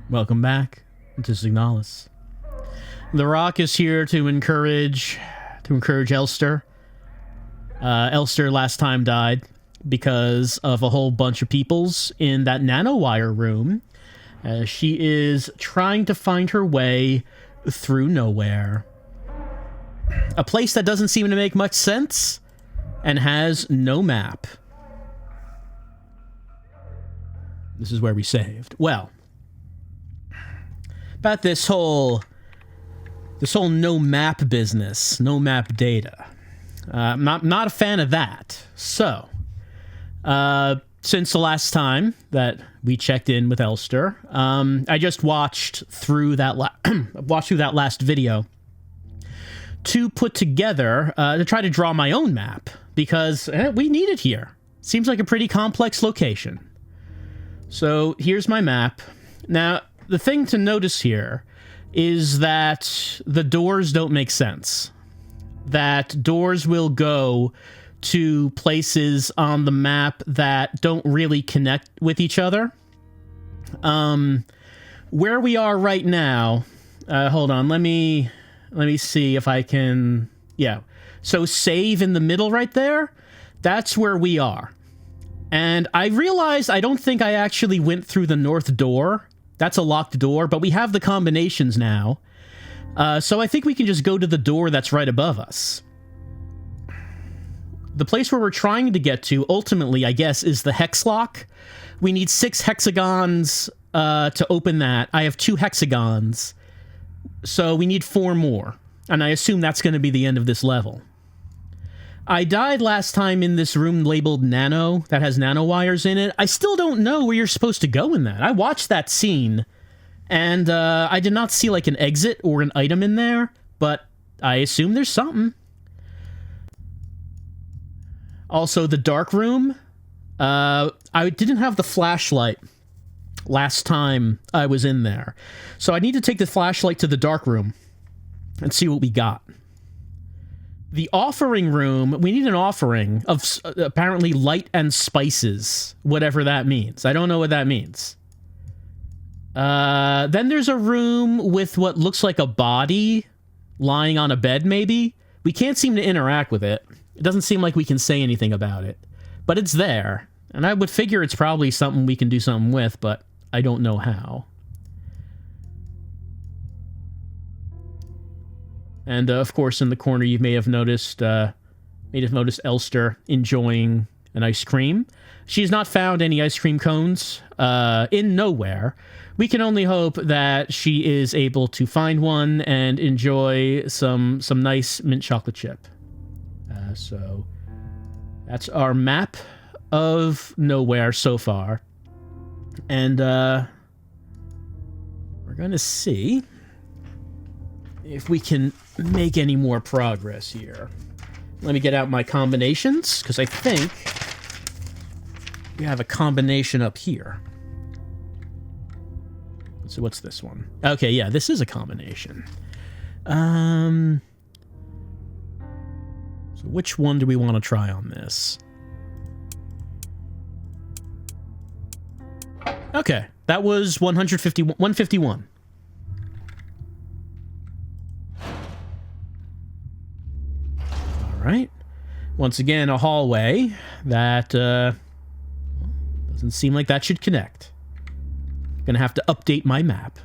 Welcome back to Signalis. The Rock is here to encourage Elster. Elster last time died because of a whole bunch of peoples in that nanowire room. She is trying to find her way through nowhere. A place that doesn't seem to make much sense and has no map. This is where we saved. Well, about this whole no map business, no map data. I'm not a fan of that. So, since the last time that we checked in with Elster, I just watched through that last video to put together to try to draw my own map because we need it here. Seems like a pretty complex location. So here's my map. Now, the thing to notice here is that the doors don't make sense. That doors will go to places on the map that don't really connect with each other. Where we are right now, hold on, let me see if I can, yeah. So save in the middle right there, that's where we are. And I realized I don't think I actually went through the north door. That's a locked door, but we have the combinations now. So I think we can just go to the door that's right above us. The place where we're trying to get to, ultimately, I guess, is the hex lock. We need 6 hexagons to open that. I have 2 hexagons, so we need 4 more. And I assume that's going to be the end of this level. I died last time in this room labeled nano, that has nanowires in it. I still don't know where you're supposed to go in that. I watched that scene, and I did not see like an exit or an item in there, but I assume there's something. Also, the dark room. I didn't have the flashlight last time I was in there, so I need to take the flashlight to the dark room and see what we got. The offering room, we need an offering of apparently light and spices, whatever that means. I don't know what that means. Then there's a room with what looks like a body lying on a bed, maybe. We can't seem to interact with it. It doesn't seem like we can say anything about it. But it's there. And I would figure it's probably something we can do something with, but I don't know how. And, of course, in the corner, you may have noticed Elster enjoying an ice cream. She's not found any ice cream cones in nowhere. We can only hope that she is able to find one and enjoy some nice mint chocolate chip. So that's our map of nowhere so far. And we're going to see if we can make any more progress here. Let me get out my combinations, because I think we have a combination up here. So what's this one? Okay, yeah, this is a combination. So which one do we want to try on this? Okay, that was 151. Right. Once again, a hallway that doesn't seem like that should connect. Gonna have to update my map.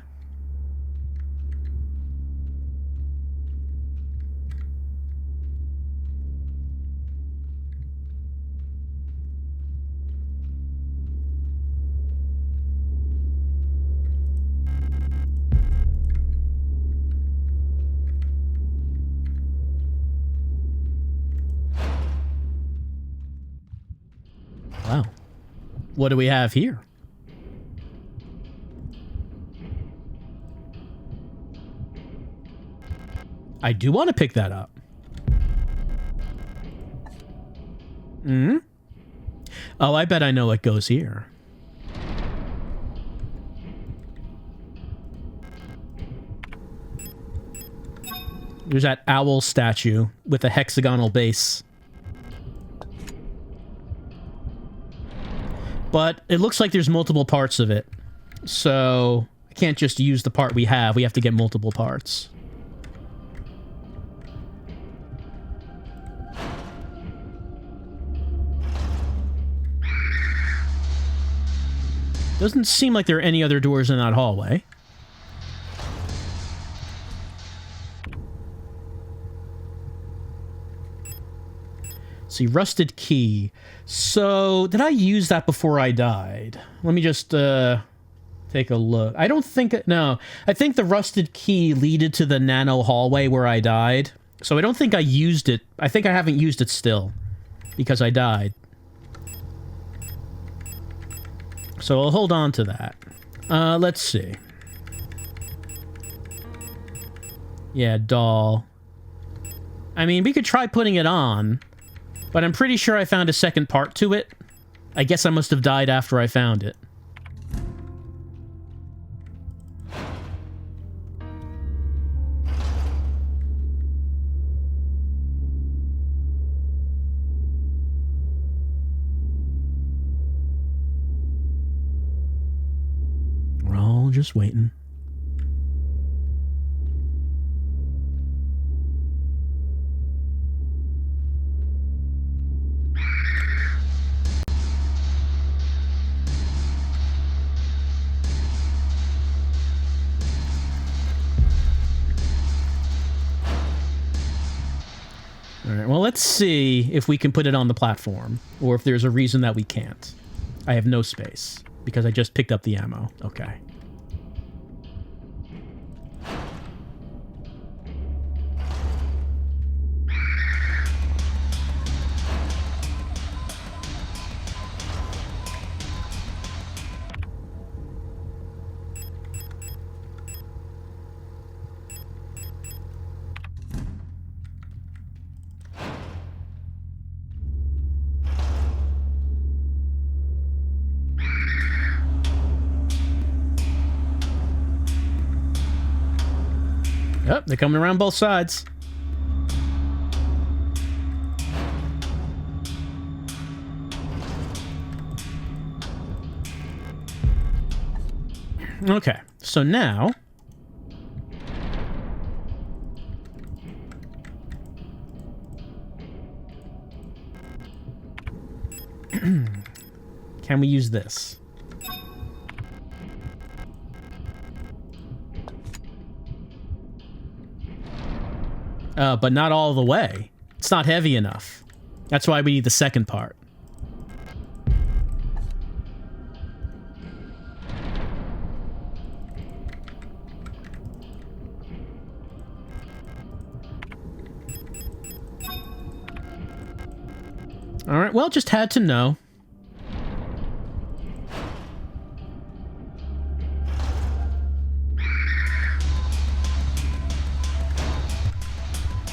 Wow. What do we have here? I do want to pick that up. Oh, I bet I know what goes here. There's that owl statue with a hexagonal base. But it looks like there's multiple parts of it. So I can't just use the part we have. We have to get multiple parts. Doesn't seem like there are any other doors in that hallway. See, rusted key. So, did I use that before I died? Let me just take a look. I don't think... No. I think the rusted key leaded to the nano hallway where I died. So I don't think I used it. I think I haven't used it still. Because I died. So I'll hold on to that. Let's see. Yeah, doll. I mean, we could try putting it on. But I'm pretty sure I found a second part to it. I guess I must have died after I found it. We're all just waiting. Alright, well, let's see if we can put it on the platform, or if there's a reason that we can't. I have no space, because I just picked up the ammo. Okay. Yep, they're coming around both sides. Okay, so now... Can we use this? But not all the way. It's not heavy enough. That's why we need the second part. Alright, well, just had to know.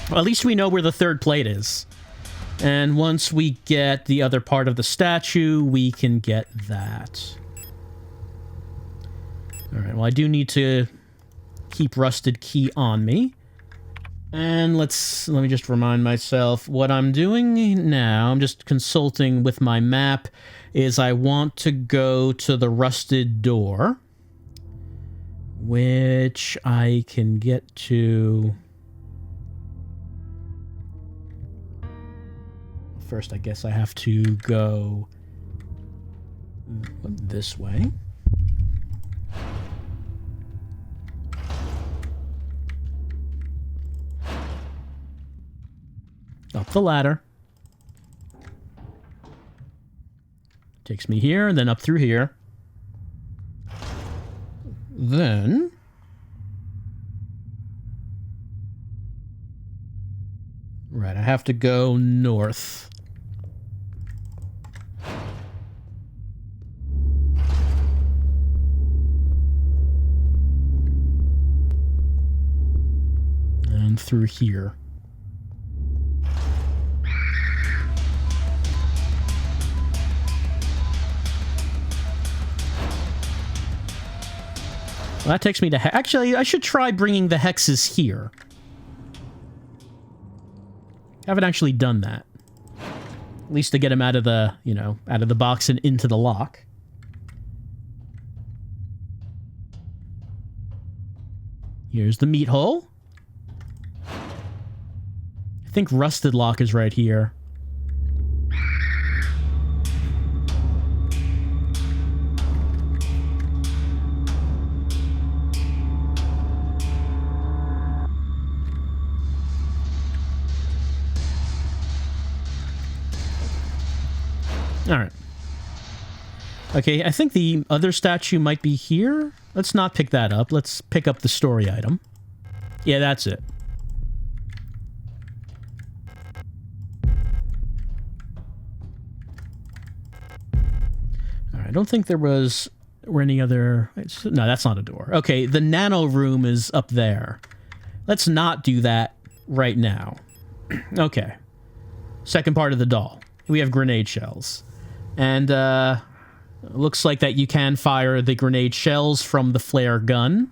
Well, at least we know where the third plate is. And once we get the other part of the statue, we can get that. Alright, well, I do need to keep rusted key on me. And let me just remind myself what I'm doing now. I'm just consulting with my map. Is I want to go to the rusted door, which I can get to... First, I guess I have to go this way. Up the ladder. Takes me here, and then up through here. Then... Right, I have to go north. And through here. Well, that takes me to... Actually, I should try bringing the hexes here. Haven't actually done that. At least to get them out of the, you know, out of the box and into the lock. Here's the meat hole. I think rusted lock is right here. All right. Okay, I think the other statue might be here. Let's not pick that up. Let's pick up the story item. Yeah, that's it. All right, I don't think there were any other... No, that's not a door. Okay, the nano room is up there. Let's not do that right now. Okay. Second part of the doll. We have grenade shells. And, looks like that you can fire the grenade shells from the flare gun.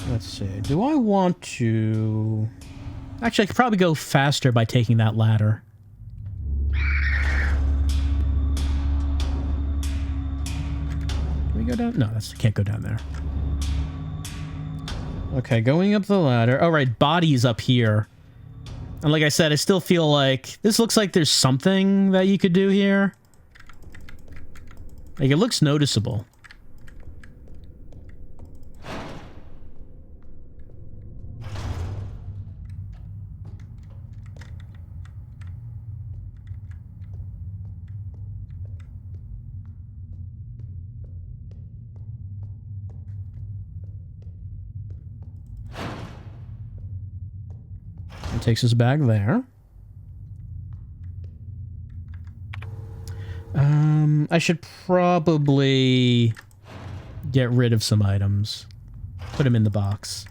Let's see. Do I want to... Actually, I could probably go faster by taking that ladder. Can we go down? No, I can't go down there. Okay, going up the ladder. All right, body's up here. And like I said, I still feel like... This looks like there's something that you could do here. Like, it looks noticeable. Takes us back there. I should probably get rid of some items. Put them in the box.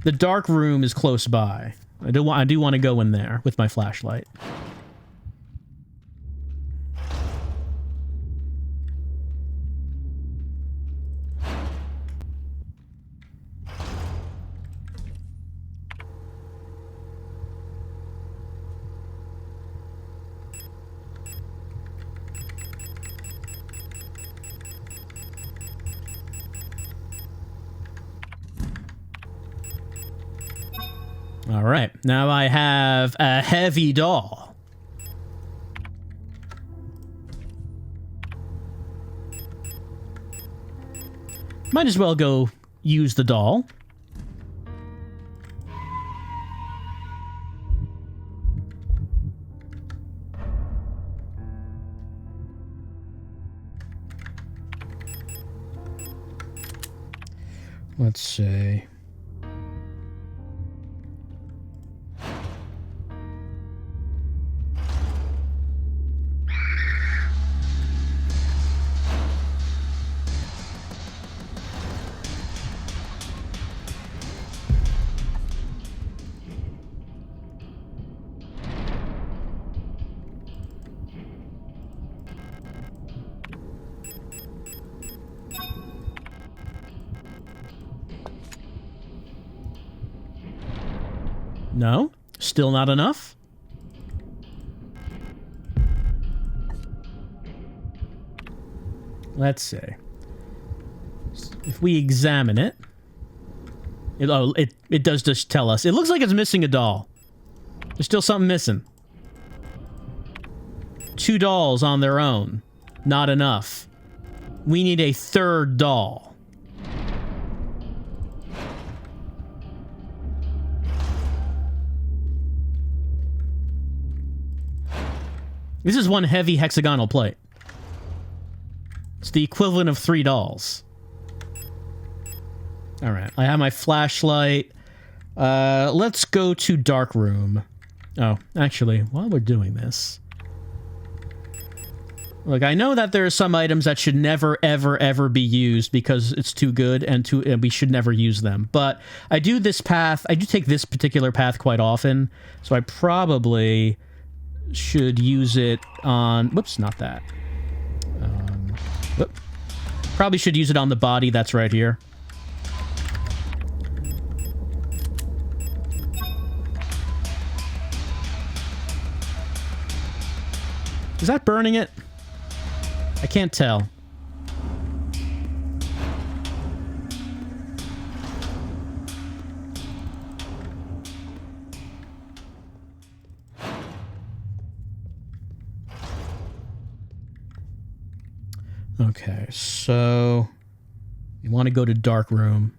The dark room is close by. I do want to go in there with my flashlight. All right, now I have a heavy doll. Might as well go use the doll. Let's see. No? Still not enough? Let's see. If we examine it... It does just tell us. It looks like it's missing a doll. There's still something missing. 2 dolls on their own. Not enough. We need a 3rd doll. This is one heavy hexagonal plate. It's the equivalent of 3 dolls. Alright, I have my flashlight. Let's go to dark room. Oh, actually, while we're doing this... Look, I know that there are some items that should never, ever, ever be used because it's too good and we should never use them. But I do this path... I do take this particular path quite often, so I probably... should use it on... Whoops, not that. Whoop. Probably should use it on the body that's right here. Is that burning it? I can't tell. Okay, so you want to go to dark room.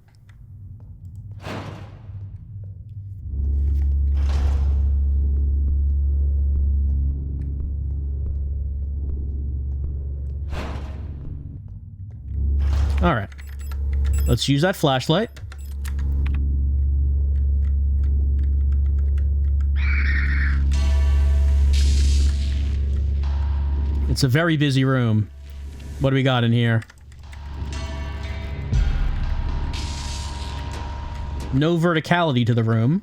All right, let's use that flashlight. It's a very busy room. What do we got in here? No verticality to the room.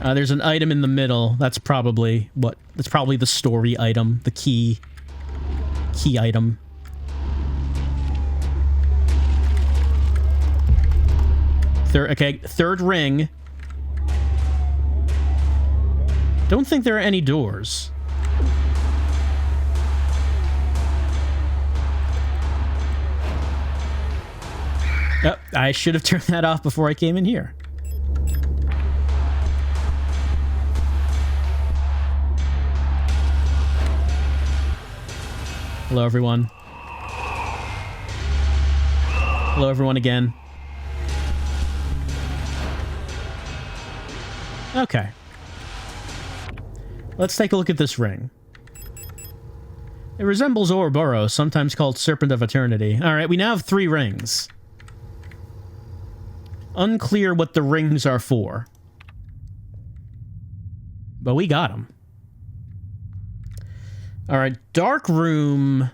There's an item in the middle. That's probably what? That's probably the story item, the key item. Third ring. Don't think there are any doors. Oh, I should have turned that off before I came in here. Hello, everyone. Hello, everyone again. Okay. Let's take a look at this ring. It resembles Ouroboros, sometimes called Serpent of Eternity. Alright, we now have 3 rings. Unclear what the rings are for. But we got them. Alright, dark room.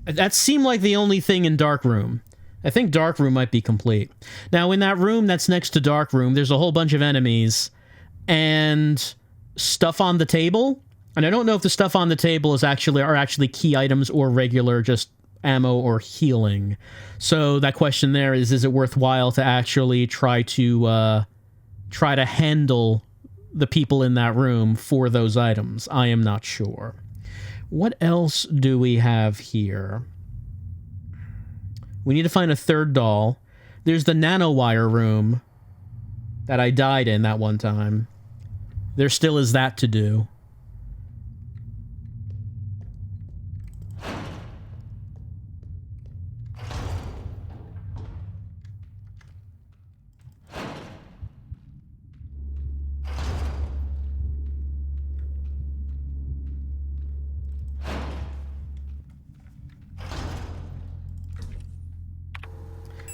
That seemed like the only thing in dark room. I think dark room might be complete. Now, in that room that's next to dark room, there's a whole bunch of enemies and stuff on the table. And I don't know if the stuff on the table is actually key items or regular just ammo or healing. So that question there is it worthwhile to actually try to handle the people in that room for those items? I am not sure. What else do we have here? We need to find a third doll. There's the nanowire room that I died in that one time. There still is that to do.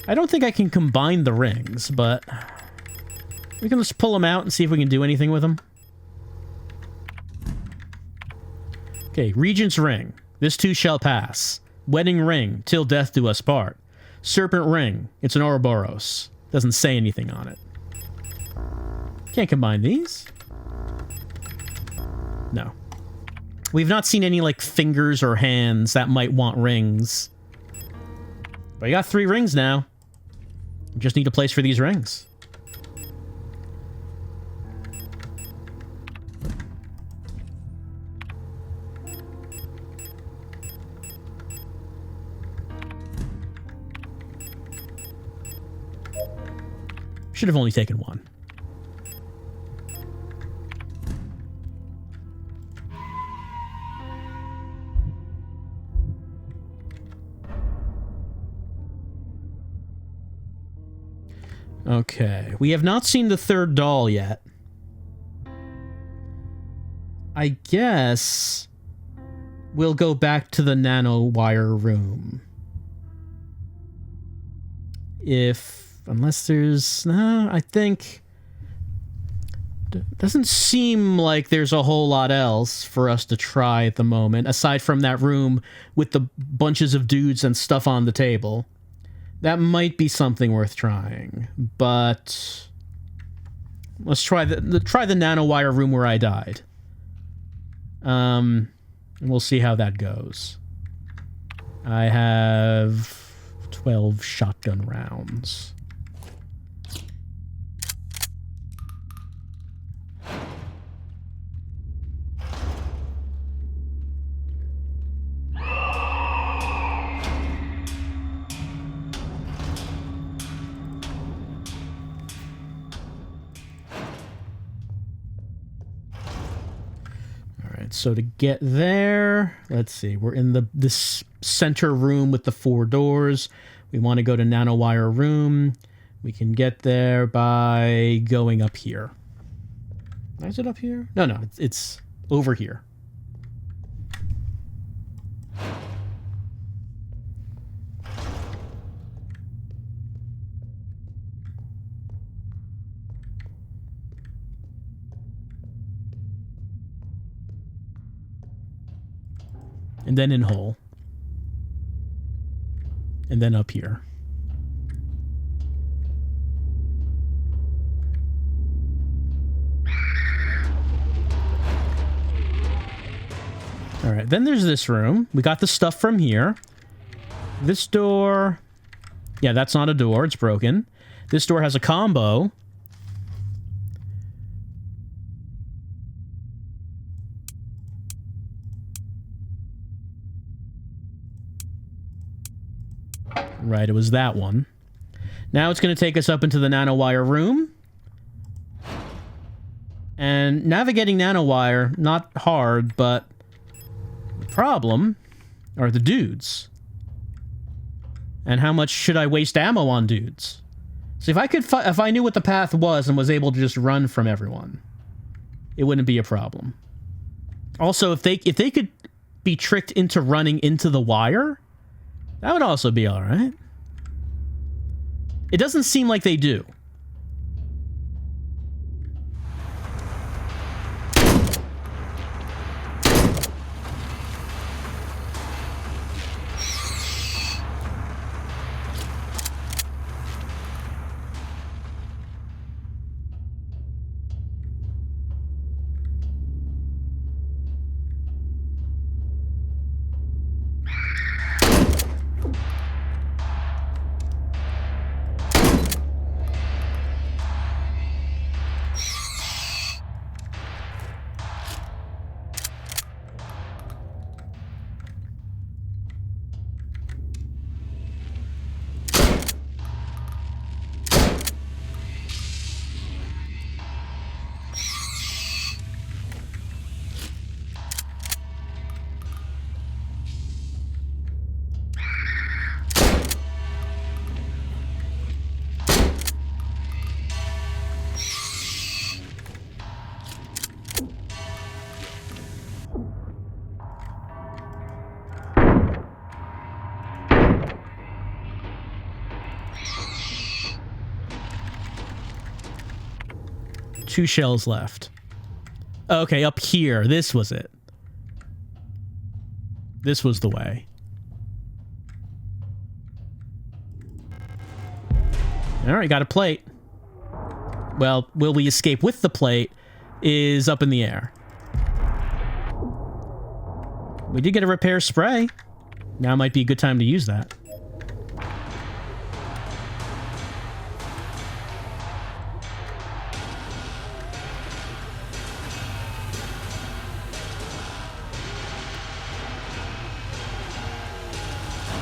I don't think I can combine the rings, but we can just pull them out and see if we can do anything with them. Okay, Regent's Ring. This too shall pass. Wedding Ring. Till death do us part. Serpent Ring. It's an Ouroboros. Doesn't say anything on it. Can't combine these. No. We've not seen any, like, fingers or hands that might want rings. But I got 3 rings now. Just need a place for these rings. Should have only taken 1. Okay, we have not seen the third doll yet. I guess we'll go back to the nanowire room. Unless there's... No, I think... Doesn't seem like there's a whole lot else for us to try at the moment, aside from that room with the bunches of dudes and stuff on the table. That might be something worth trying, but let's try the nanowire room where I died. And we'll see how that goes. I have 12 shotgun rounds. right, so to get there, let's see. We're in this center room with the 4 doors. We want to go to nanowire room. We can get there by going up here. Is it up here? No, it's over here. And then in hole. And then up here. All right, then there's this room. We got the stuff from here. This door... Yeah, that's not a door. It's broken. This door has a combo. Right, it was that one. Now it's going to take us up into the nanowire room. And navigating nanowire, not hard, but the problem are the dudes. And how much should I waste ammo on dudes? See, if I knew what the path was and was able to just run from everyone, it wouldn't be a problem. Also, if they could be tricked into running into the wire, that would also be all right. It doesn't seem like they do. Two shells left. Okay, up here. This was it. This was the way. All right, got a plate. Well, will we escape with the plate is up in the air. We did get a repair spray. Now might be a good time to use that.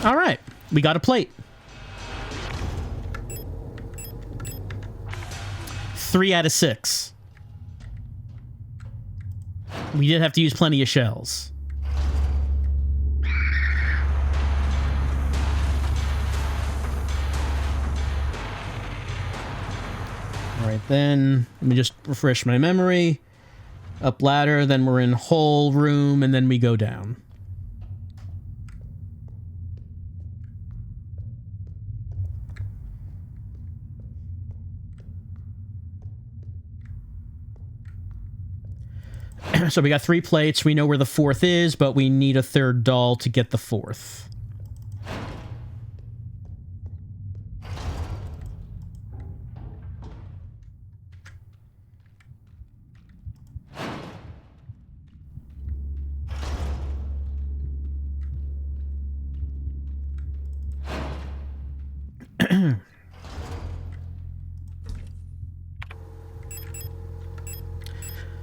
All right, we got a plate. 3 out of 6. We did have to use plenty of shells. All right, then let me just refresh my memory. Up ladder, then we're in hole room, and then we go down. So we got 3 plates. We know where the 4th is, but we need a 3rd doll to get the 4th.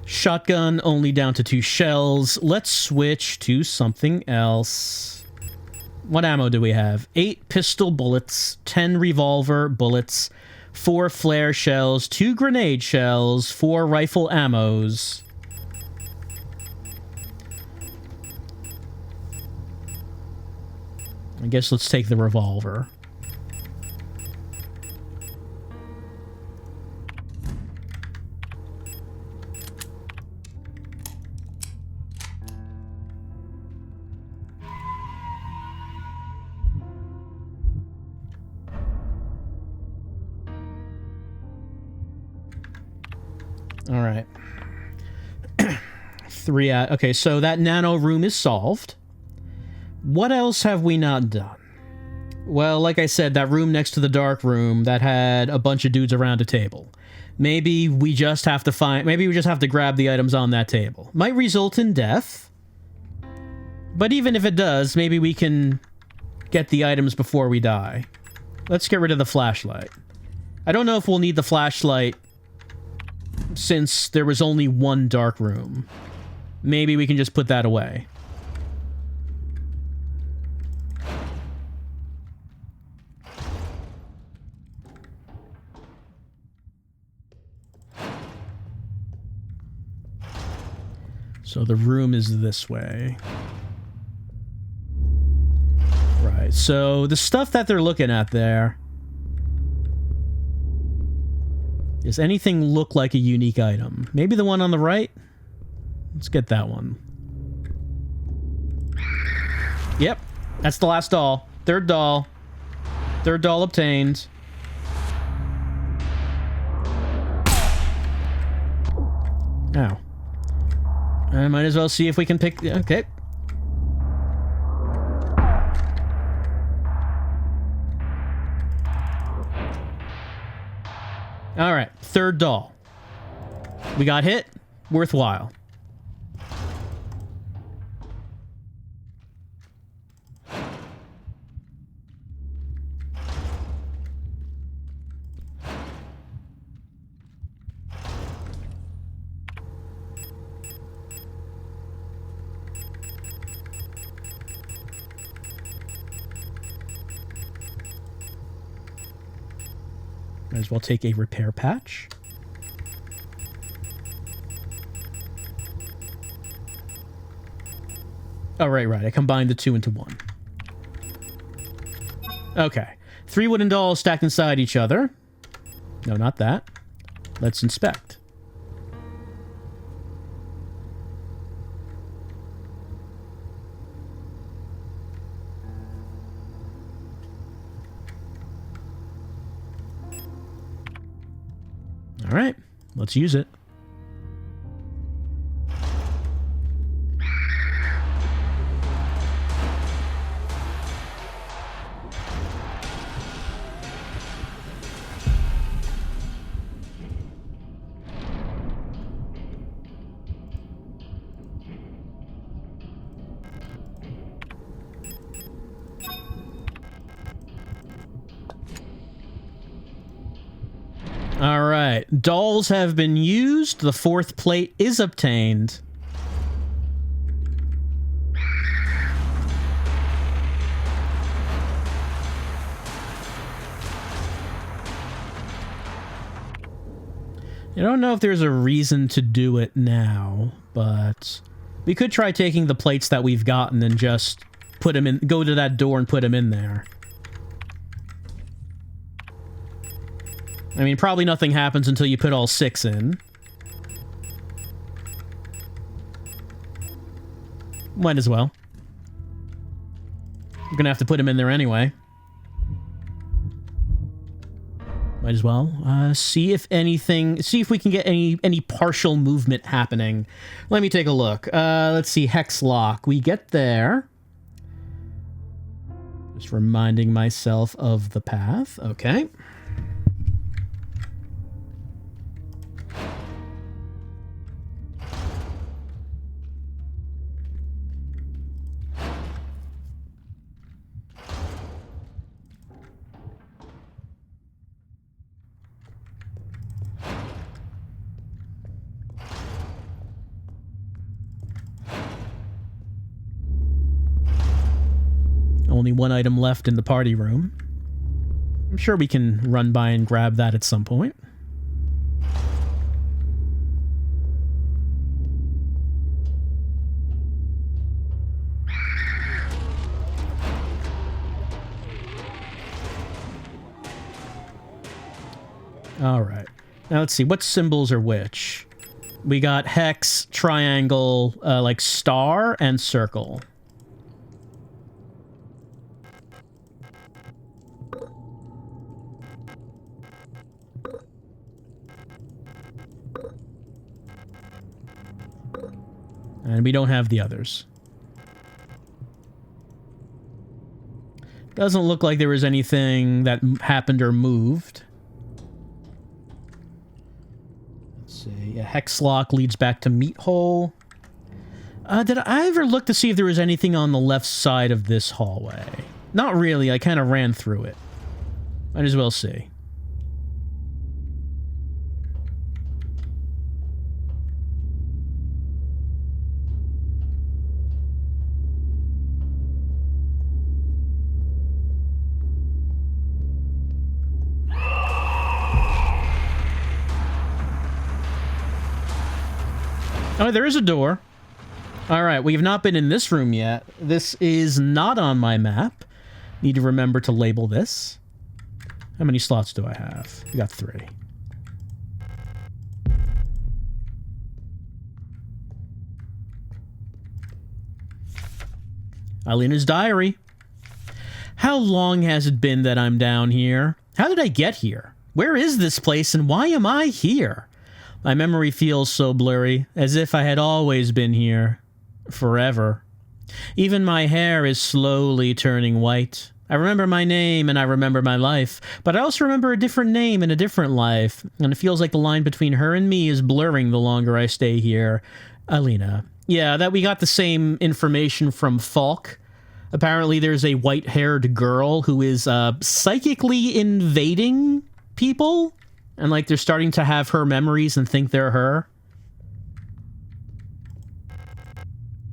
Shotgun only down to 2 shells. Let's switch to something else. What ammo do we have? 8 pistol bullets, 10 revolver bullets, 4 flare shells, 2 grenade shells, 4 rifle ammos. I guess let's take the revolver. All right. Okay, so that nano room is solved. What else have we not done? Well, like I said, that room next to the dark room that had a bunch of dudes around a table. Maybe we just have to grab the items on that table. Might result in death. But even if it does, maybe we can get the items before we die. Let's get rid of the flashlight. I don't know if we'll need the flashlight since there was only one dark room. Maybe we can just put that away. So the room is this way. Right, so the stuff that they're looking at there... Does anything look like a unique item? Maybe the one on the right? Let's get that one. Yep, that's the last doll. Third doll. Third doll obtained. Now, I might as well see if we can pick... Okay. Alright, third doll. We got hit. Worthwhile. Might as well take a repair patch. Oh, right. I combined the two into one. Okay. 3 wooden dolls stacked inside each other. No, not that. Let's inspect. All right, let's use it. All right, dolls have been used. The 4th plate is obtained. I don't know if there's a reason to do it now, but we could try taking the plates that we've gotten and just put them in, go to that door and put them in there. I mean, probably nothing happens until you put all 6 in. Might as well. We're gonna have to put him in there anyway. Might as well. See if we can get any partial movement happening. Let me take a look. Let's see, Hex Lock. We get there. Just reminding myself of the path. Okay. Only one item left in the party room. I'm sure we can run by and grab that at some point. All right. Now let's see. What symbols are which? We got hex, triangle, like star, and circle. And we don't have the others. Doesn't look like there was anything that happened or moved. Let's see. A hex lock leads back to meat hole. Did I ever look to see if there was anything on the left side of this hallway? Not really. I kind of ran through it. Might as well see. Oh, there is a door. All right, we have not been in this room yet. This is not on my map. Need to remember to label this. How many slots do I have? We got 3. Alina's diary. How long has it been that I'm down here? How did I get here? Where is this place and why am I here? My memory feels so blurry, as if I had always been here. Forever. Even my hair is slowly turning white. I remember my name and I remember my life, but I also remember a different name and a different life, and it feels like the line between her and me is blurring the longer I stay here. Alina. Yeah, that we got the same information from Falk. Apparently there's a white-haired girl who is psychically invading people. And, like, they're starting to have her memories and think they're her.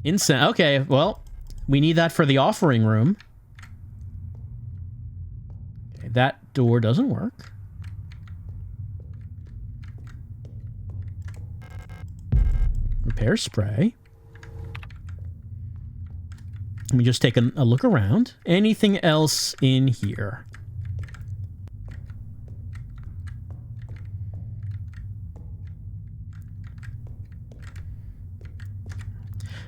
Incense. Okay, well, we need that for the offering room. Okay, that door doesn't work. Repair spray. Let me just take a look around. Anything else in here?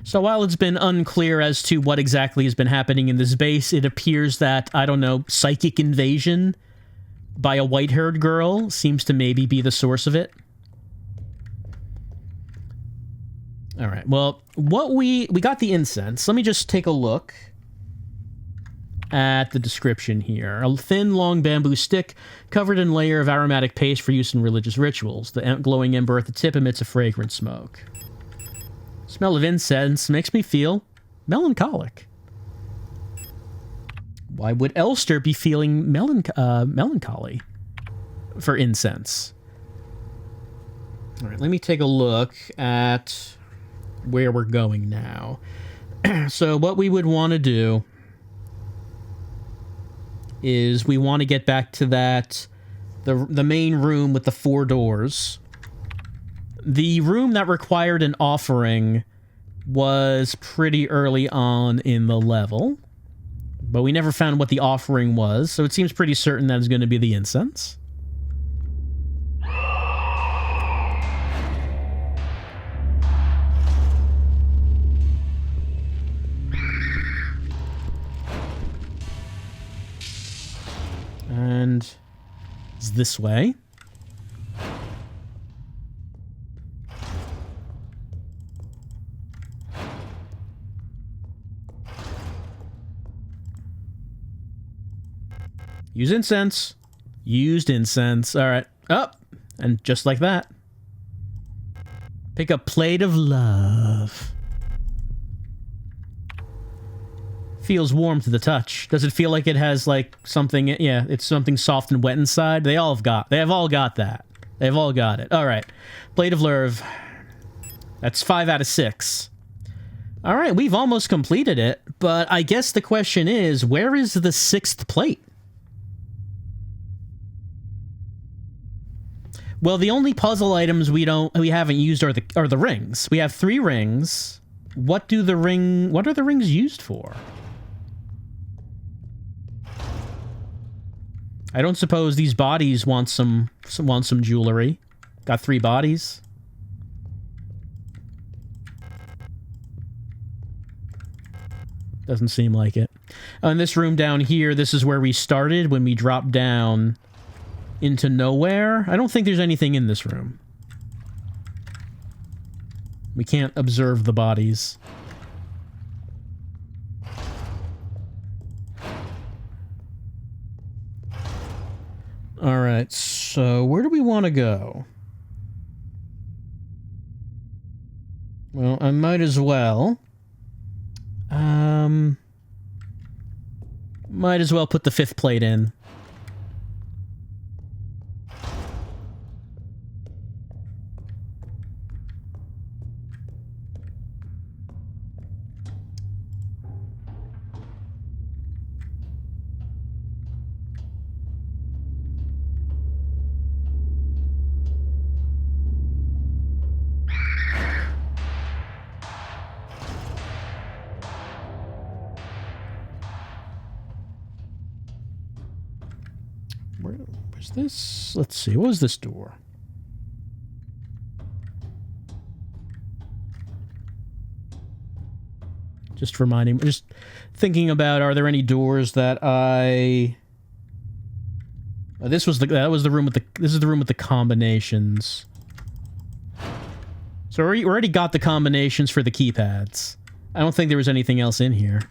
So while it's been unclear as to what exactly has been happening in this base, it appears that, I don't know, psychic invasion by a white-haired girl seems to maybe be the source of it. All right, well, what we got the incense. Let me just take a look at the description here. A thin, long bamboo stick covered in a layer of aromatic paste for use in religious rituals. The glowing ember at the tip emits a fragrant smoke. Smell of incense makes me feel melancholic. Why would Elster be feeling melancholy for incense? All right, let me take a look at where we're going now. So what we would want to do is we want to get back to that, the main room with the 4 doors. The room that required an offering was pretty early on in the level, but we never found what the offering was, so it seems pretty certain that it's going to be the incense. And it's this way. Use incense. Used incense. All right. Up. And just like that. Pick a plate of love. Feels warm to the touch. Does it feel like it has, like, something... Yeah, it's something soft and wet inside? They have all got that. They've all got it. All right. Plate of love. That's 5 out of 6. All right, we've almost completed it, but I guess the question is, where is the 6th plate? Well, the only puzzle items we haven't used are the rings. We have 3 rings. What are the rings used for? I don't suppose these bodies want some jewelry. Got 3 bodies. Doesn't seem like it. In this room down here, this is where we started when we dropped down into nowhere. I don't think there's anything in this room. We can't observe the bodies. Alright, so where do we want to go? Well, I might as well. Might as well put the 5th plate in. Where's this? Let's see. What was this door? Just reminding, just thinking about, are there any doors that I... this is the room with the combinations. So we already got the combinations for the keypads. I don't think there was anything else in here.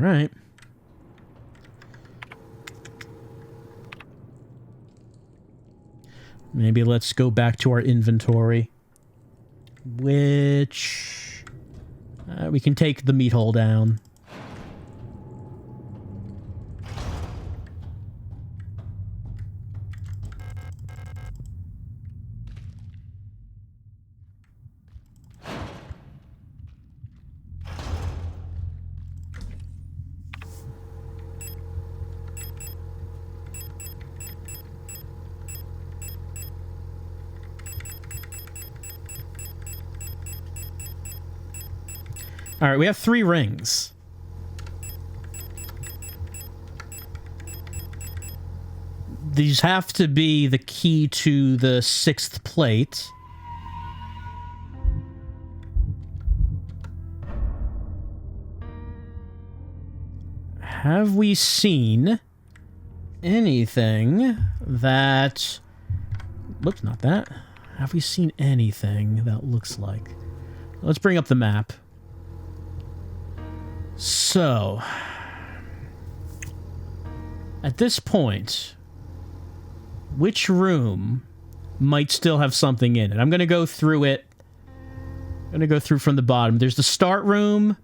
All right. Maybe let's go back to our inventory, which we can take the meat hole down. All right, we have 3 rings. These have to be the key to the 6th plate. Have we seen anything that... Whoops, not that. Have we seen anything that looks like... Let's bring up the map. So, at this point, which room might still have something in it? I'm going to go through it. I'm going to go through from the bottom. There's the start room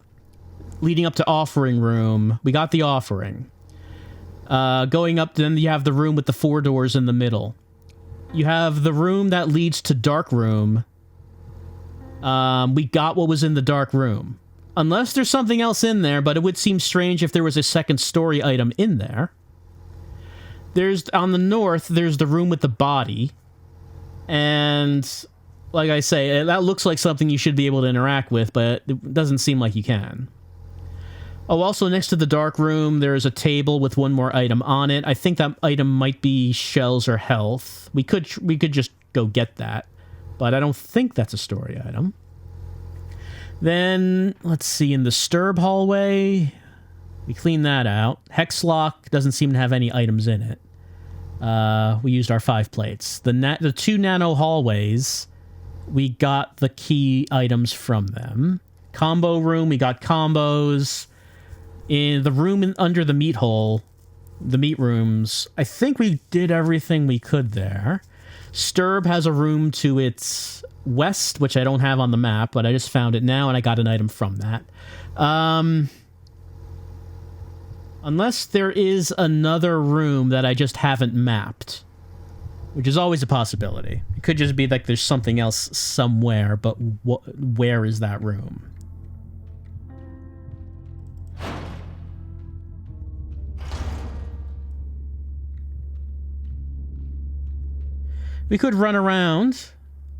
leading up to offering room. We got the offering. Going up, then you have the room with the 4 doors in the middle. You have the room that leads to dark room. We got what was in the dark room. Unless there's something else in there, but it would seem strange if there was a second story item in there. There's, on the north, there's the room with the body. And, like I say, that looks like something you should be able to interact with, but it doesn't seem like you can. Oh, also next to the dark room, there's a table with 1 more item on it. I think that item might be shells or health. We could just go get that, but I don't think that's a story item. Then, let's see, in the Sturb hallway, we clean that out. Hexlock doesn't seem to have any items in it. We used our 5 plates. The 2 nano hallways, we got the key items from them. Combo room, we got combos. In the room under the meat hole, the meat rooms, I think we did everything we could there. Sturb has a room to its west, which I don't have on the map, but I just found it now, and I got an item from that. Unless there is another room that I just haven't mapped, which is always a possibility. It could just be like there's something else somewhere, but where is that room? We could run around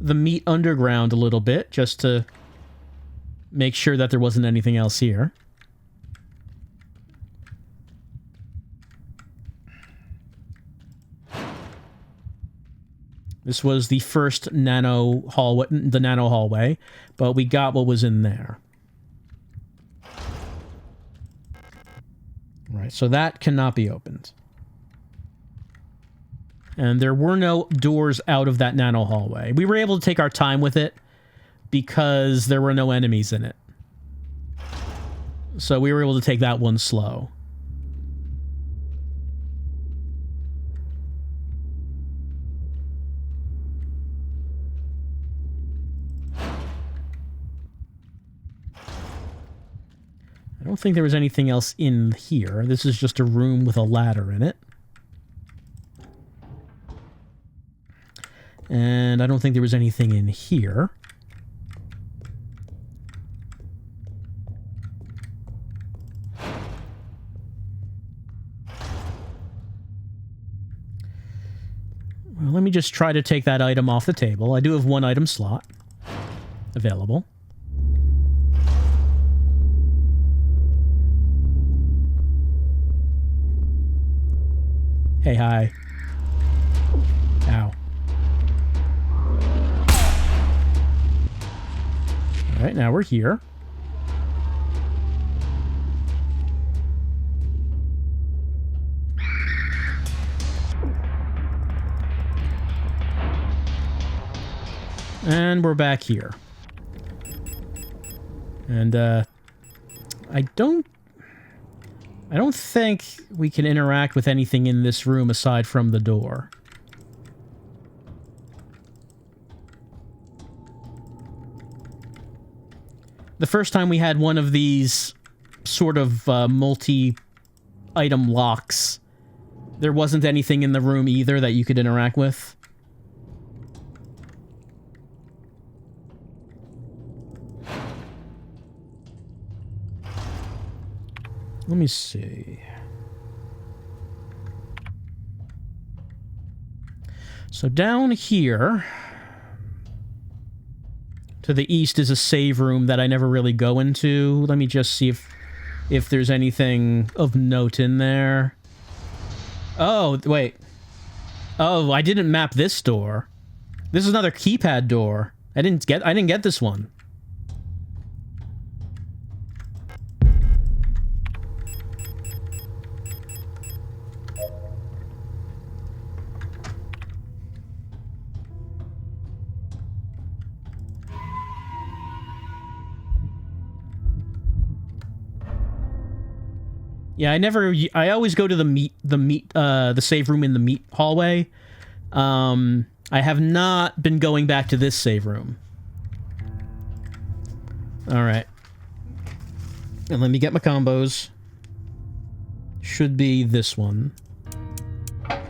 the meat underground a little bit, just to make sure that there wasn't anything else here. This was the first nano hallway, but we got what was in there. Right, so that cannot be opened. And there were no doors out of that nano hallway. We were able to take our time with it because there were no enemies in it. So we were able to take that one slow. I don't think there was anything else in here. This is just a room with a ladder in it. And I don't think there was anything in here. Well, let me just try to take that item off the table. I do have one item slot available. Hey, hi. Ow. Alright, now we're here. And we're back here. And, I don't think we can interact with anything in this room aside from the door. The first time we had one of these sort of multi-item locks, there wasn't anything in the room either that you could interact with. Let me see. So down here, to the east is a save room that I never really go into. Let me just see if there's anything of note in there. Oh, wait. Oh, I didn't map this door. This is another keypad door. I didn't get this one. Yeah, I always go to the save room in the meat hallway. I have not been going back to this save room. Alright. And let me get my combos. Should be this one. I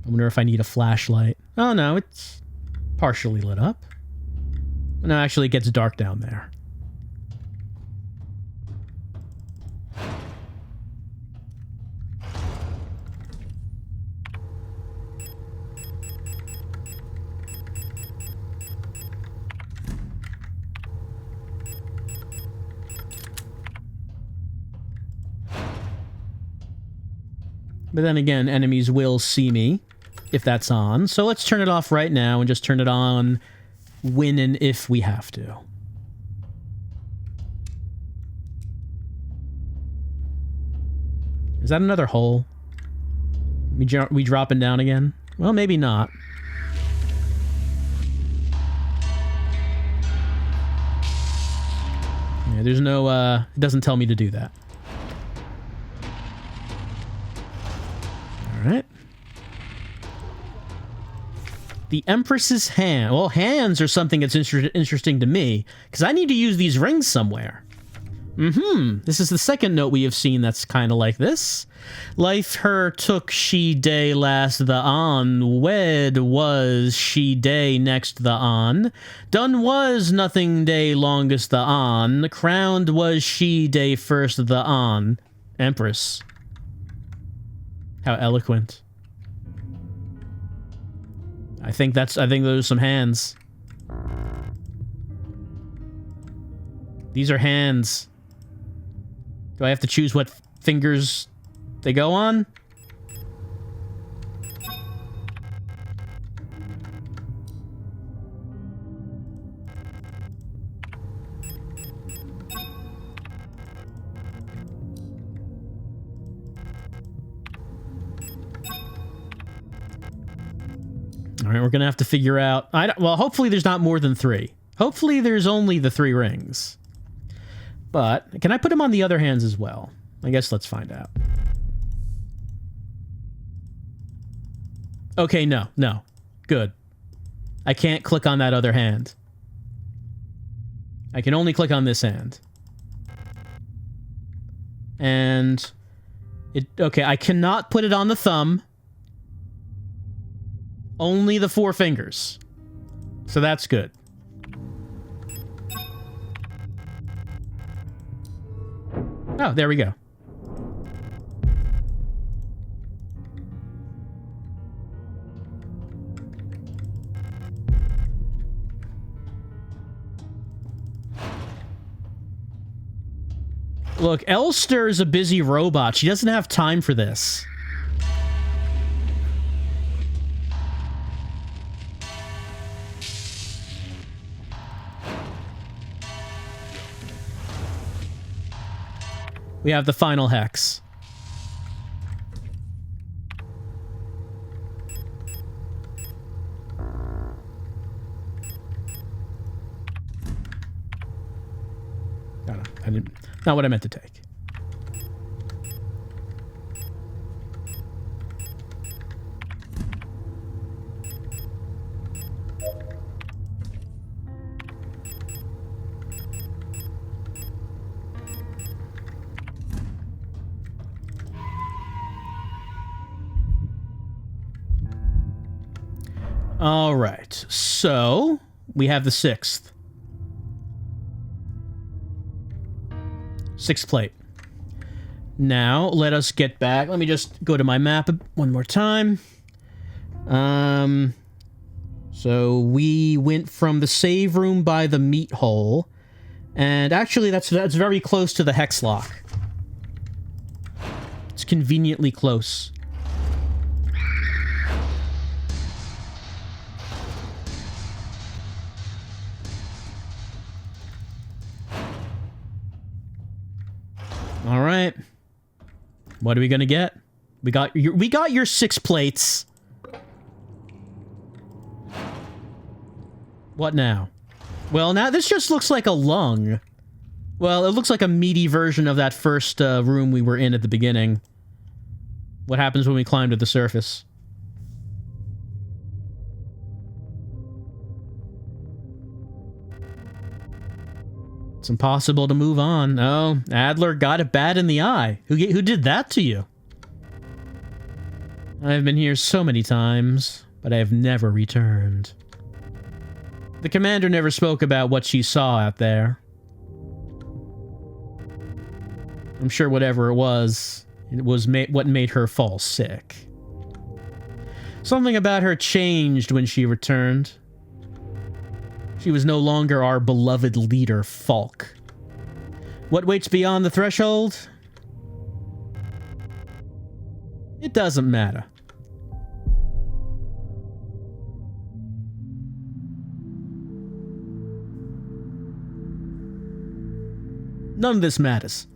wonder if I need a flashlight. Oh no, it's partially lit up. No, actually it gets dark down there. But then again, enemies will see me if that's on. So let's turn it off right now and just turn it on when and if we have to. Is that another hole? We dropping down again? Well, maybe not. Yeah, there's no, it doesn't tell me to do that. Alright. The Empress's hand. Well, hands are something that's interesting to me, because I need to use these rings somewhere. This is the second note we have seen that's kind of like this. Life her took she day last the on, wed was she day next the on, done was nothing day longest the on, crowned was she day first the on. Empress. How eloquent. I think those are some hands. These are hands. Do I have to choose what fingers they go on? All right, we're gonna have to figure out. Well, hopefully there's not more than 3. Hopefully there's only the 3 rings. But, can I put them on the other hands as well? I guess let's find out. Okay, no. Good. I can't click on that other hand. I can only click on this hand. And... Okay, I cannot put it on the thumb. Only the 4 fingers. So that's good. Oh, there we go. Look, Elster is a busy robot. She doesn't have time for this. We have the final hex. No, not what I meant to take. All right, so we have the 6th. 6th plate. Now, let us get back. Let me just go to my map one more time. So we went from the save room by the meat hole, and actually that's very close to the hex lock. It's conveniently close. All right. What are we gonna get? We got your 6 plates. What now? Well, now this just looks like a lung. Well, it looks like a meaty version of that first room we were in at the beginning. What happens when we climb to the surface? It's impossible to move on. Oh, Adler got it bad in the eye. Who did that to you? I've been here so many times, but I have never returned. The commander never spoke about what she saw out there. I'm sure whatever it was what made her fall sick. Something about her changed when she returned. She was no longer our beloved leader, Falk. What waits beyond the threshold? It doesn't matter. None of this matters.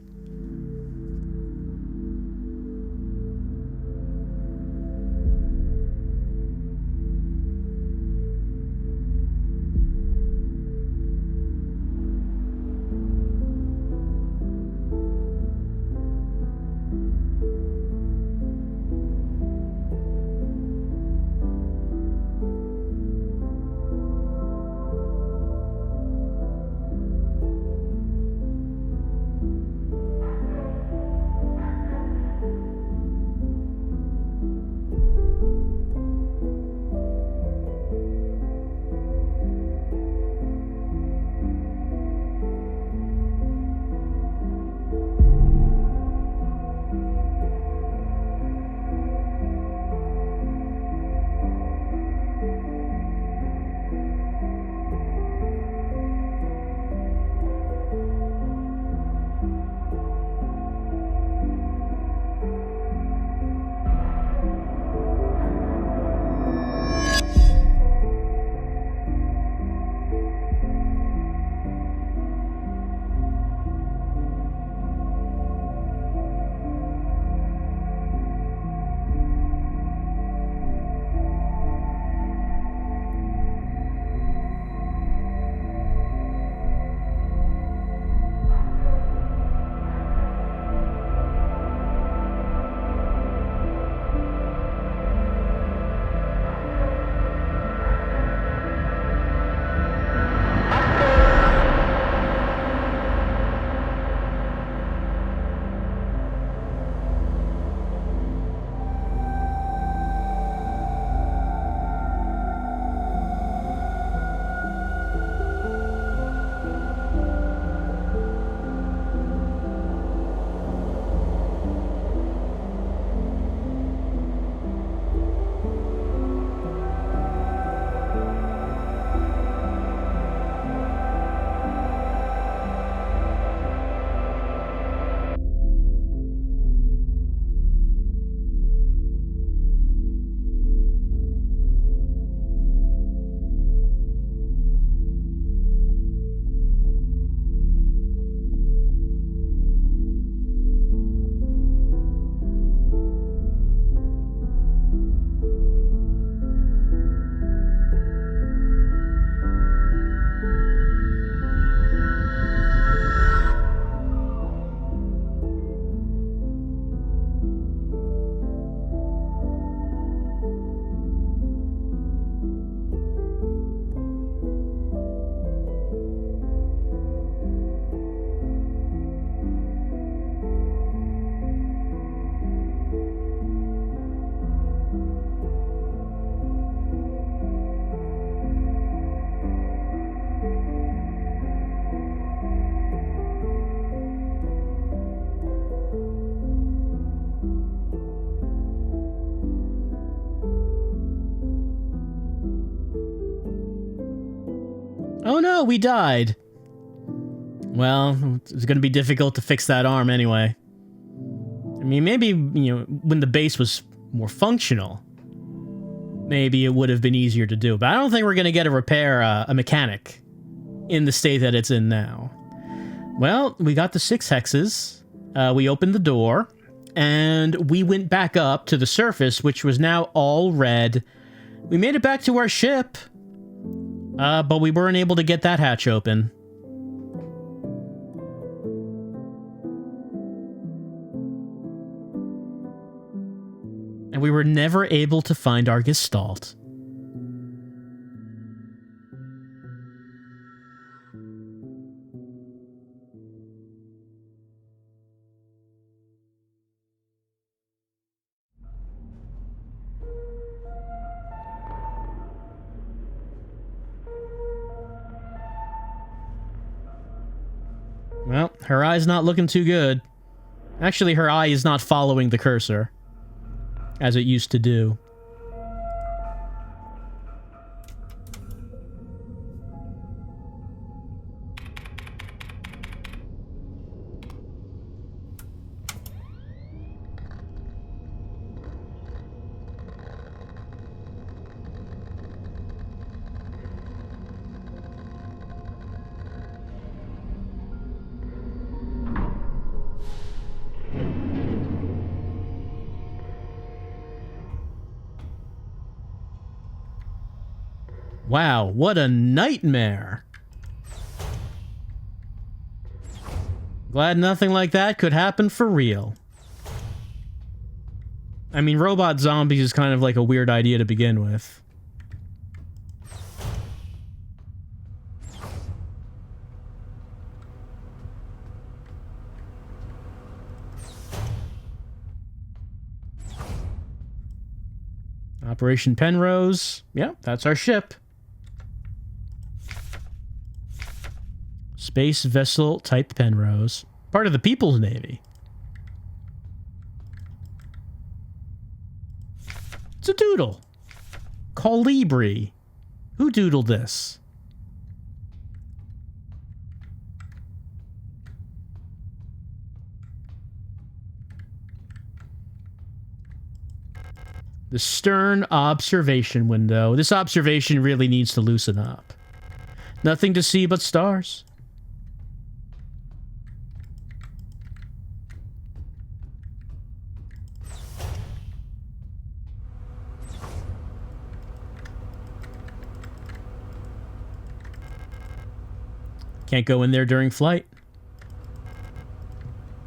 Oh no, we died. Well, it's going to be difficult to fix that arm anyway. I mean, maybe, when the base was more functional, maybe it would have been easier to do. But I don't think we're going to get a mechanic in the state that it's in now. Well, we got the 6 hexes. We opened the door, and we went back up to the surface, which was now all red. We made it back to our ship, but we weren't able to get that hatch open. And we were never able to find our Gestalt. Well, her eye's not looking too good. Actually, her eye is not following the cursor, as it used to do. Wow, what a nightmare. Glad nothing like that could happen for real. I mean, robot zombies is kind of like a weird idea to begin with. Operation Penrose. Yeah, that's our ship. Space vessel type Penrose. Part of the People's Navy. It's a doodle. Colibri. Who doodled this? The stern observation window. This observation really needs to loosen up. Nothing to see but stars. Can't go in there during flight.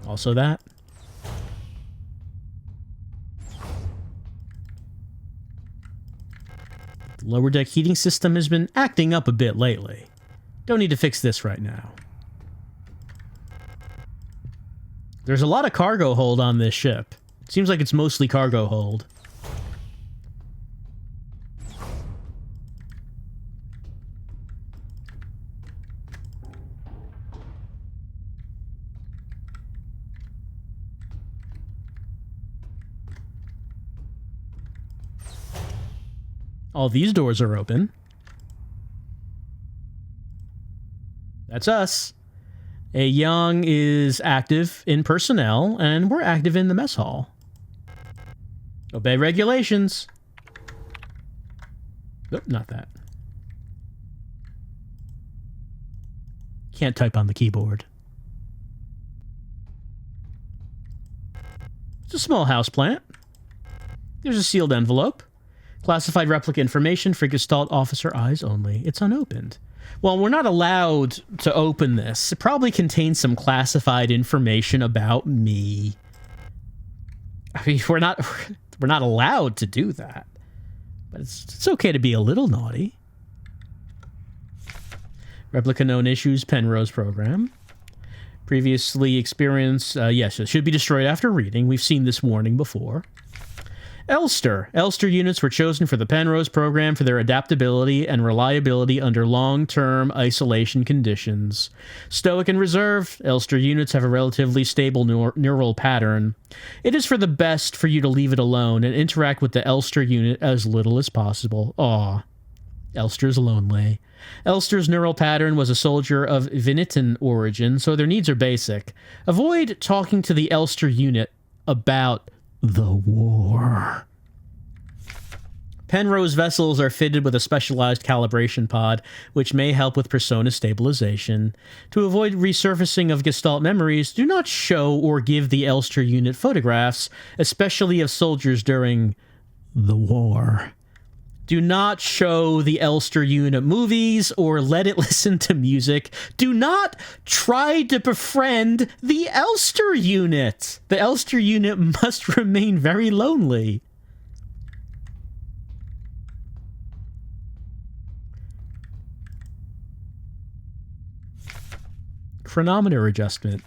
Also that. The lower deck heating system has been acting up a bit lately. Don't need to fix this right now. There's a lot of cargo hold on this ship. It seems like it's mostly cargo hold. All these doors are open. That's us. A Young is active in personnel, and we're active in the mess hall. Obey regulations. Nope, not that. Can't type on the keyboard. It's a small houseplant. There's a sealed envelope. Classified replica information for Gestalt officer eyes only. It's unopened. Well, we're not allowed to open this. It probably contains some classified information about me. I mean, we're not allowed to do that. But it's okay to be a little naughty. Replica known issues, Penrose program. Previously experienced, yes, it should be destroyed after reading. We've seen this warning before. Elster. Elster units were chosen for the Penrose program for their adaptability and reliability under long-term isolation conditions. Stoic and reserved, Elster units have a relatively stable neural pattern. It is for the best for you to leave it alone and interact with the Elster unit as little as possible. Aw. Elster's lonely. Elster's neural pattern was a soldier of Vinitan origin, so their needs are basic. Avoid talking to the Elster unit about the war. Penrose vessels are fitted with a specialized calibration pod, which may help with persona stabilization. To avoid resurfacing of Gestalt memories, do not show or give the Elster unit photographs, especially of soldiers during the war. Do not show the Elster unit movies or let it listen to music. Do not try to befriend the Elster unit. The Elster unit must remain very lonely. Chronometer adjustment.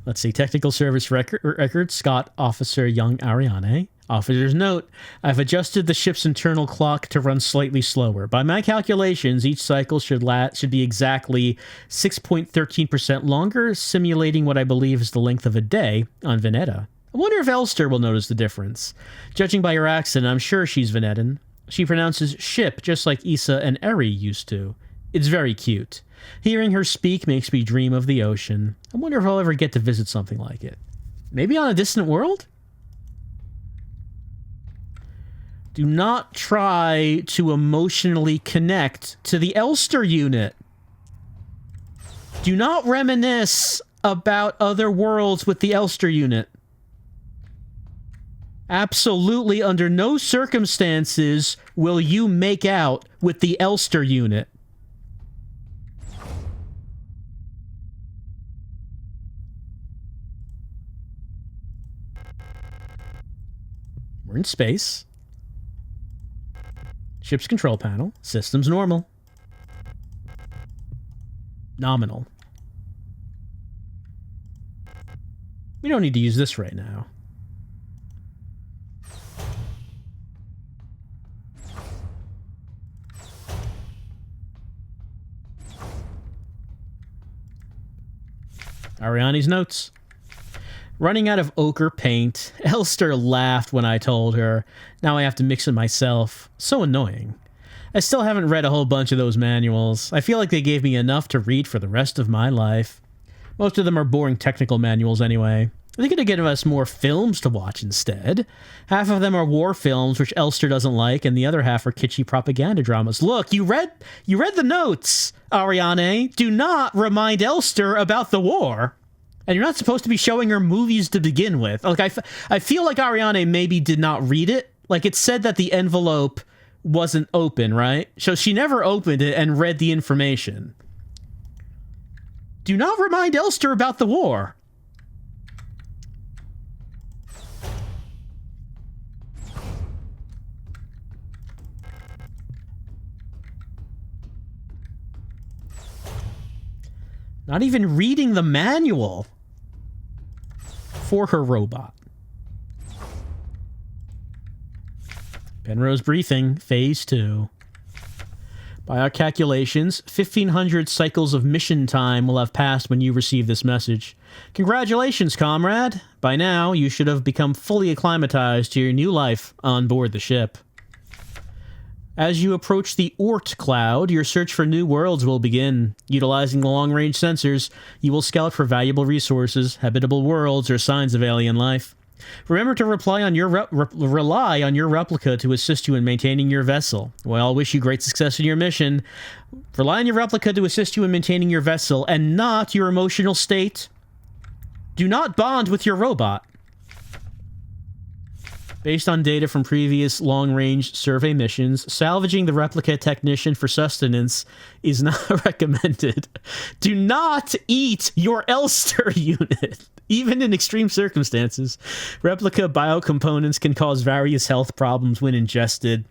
Let's see. Technical service record. Scott Officer Young Ariane. Officer's note, I've adjusted the ship's internal clock to run slightly slower. By my calculations, each cycle should be exactly 6.13% longer, simulating what I believe is the length of a day on Veneta. I wonder if Elster will notice the difference. Judging by her accent, I'm sure she's Venetan. She pronounces ship just like Issa and Eri used to. It's very cute. Hearing her speak makes me dream of the ocean. I wonder if I'll ever get to visit something like it. Maybe on a distant world? Do not try to emotionally connect to the Elster unit. Do not reminisce about other worlds with the Elster unit. Absolutely under no circumstances will you make out with the Elster unit. We're in space. Ship's control panel. Systems normal. Nominal. We don't need to use this right now. Ariane's notes. Running out of ochre paint. Elster laughed when I told her. Now I have to mix it myself. So annoying. I still haven't read a whole bunch of those manuals. I feel like they gave me enough to read for the rest of my life. Most of them are boring technical manuals anyway. They could have given us more films to watch instead. Half of them are war films, which Elster doesn't like, and the other half are kitschy propaganda dramas. Look, you read the notes, Ariane. Do not remind Elster about the war. And you're not supposed to be showing her movies to begin with. Like, I feel like Ariane maybe did not read it. Like, it said that the envelope wasn't open, right? So she never opened it and read the information. Do not remind Elster about the war. Not even reading the manual for her robot. Penrose briefing, phase 2. By our calculations, 1,500 cycles of mission time will have passed when you receive this message. Congratulations, comrade. By now, you should have become fully acclimatized to your new life on board the ship. As you approach the Oort cloud, your search for new worlds will begin. Utilizing the long-range sensors, you will scout for valuable resources, habitable worlds, or signs of alien life. Remember to rely on your replica to assist you in maintaining your vessel. Well, I wish you great success in your mission. Rely on your replica to assist you in maintaining your vessel, and not your emotional state. Do not bond with your robot. Based on data from previous long-range survey missions, salvaging the replica technician for sustenance is not recommended. Do not eat your Elster unit, even in extreme circumstances. Replica biocomponents can cause various health problems when ingested.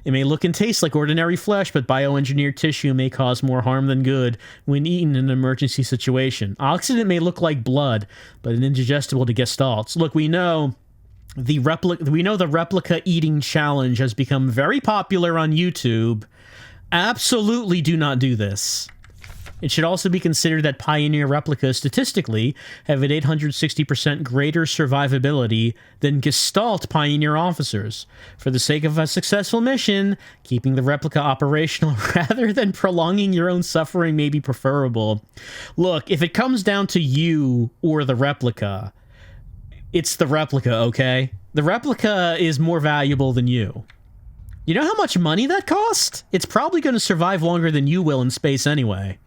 It may look and taste like ordinary flesh, but bioengineered tissue may cause more harm than good when eaten in an emergency situation. Oxidant may look like blood, but indigestible to Gestalts. Look, we know the replica eating challenge has become very popular on YouTube. Absolutely do not do this. It should also be considered that Pioneer replicas statistically have an 860% greater survivability than Gestalt Pioneer officers. For the sake of a successful mission, keeping the replica operational rather than prolonging your own suffering may be preferable. Look, if it comes down to you or the replica, it's the replica, okay? The replica is more valuable than you. You know how much money that cost? It's probably going to survive longer than you will in space anyway.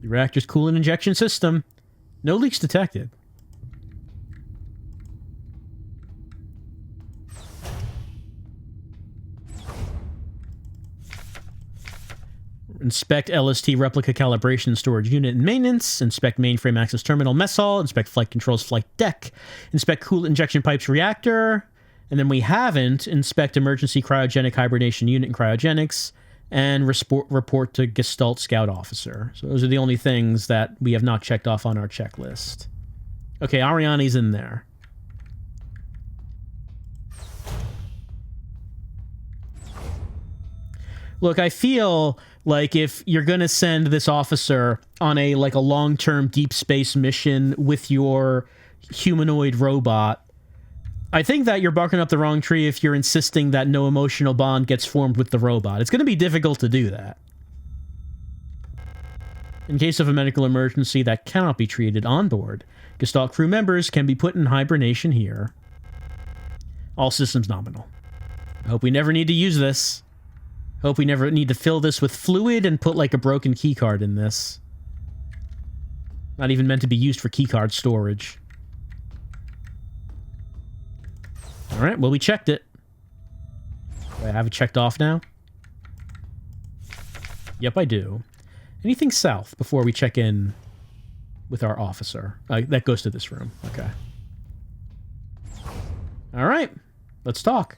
The reactor's coolant injection system. No leaks detected. Inspect LST replica calibration storage unit and maintenance. Inspect mainframe access terminal mess hall. Inspect flight controls flight deck. Inspect coolant injection pipes reactor. And then we haven't inspect emergency cryogenic hibernation unit and cryogenics. And report to Gestalt Scout Officer. So those are the only things that we have not checked off on our checklist. Okay, Ariane's in there. Look, I feel like if you're going to send this officer on a long-term deep space mission with your humanoid robot, I think that you're barking up the wrong tree if you're insisting that no emotional bond gets formed with the robot. It's going to be difficult to do that. In case of a medical emergency that cannot be treated on board, Gestalt crew members can be put in hibernation here. All systems nominal. I hope we never need to use this. Hope we never need to fill this with fluid and put like a broken keycard in this. Not even meant to be used for keycard storage. Alright, well, we checked it. Do I have it checked off now? Yep, I do. Anything south before we check in with our officer? That goes to this room. Okay. Alright, let's talk.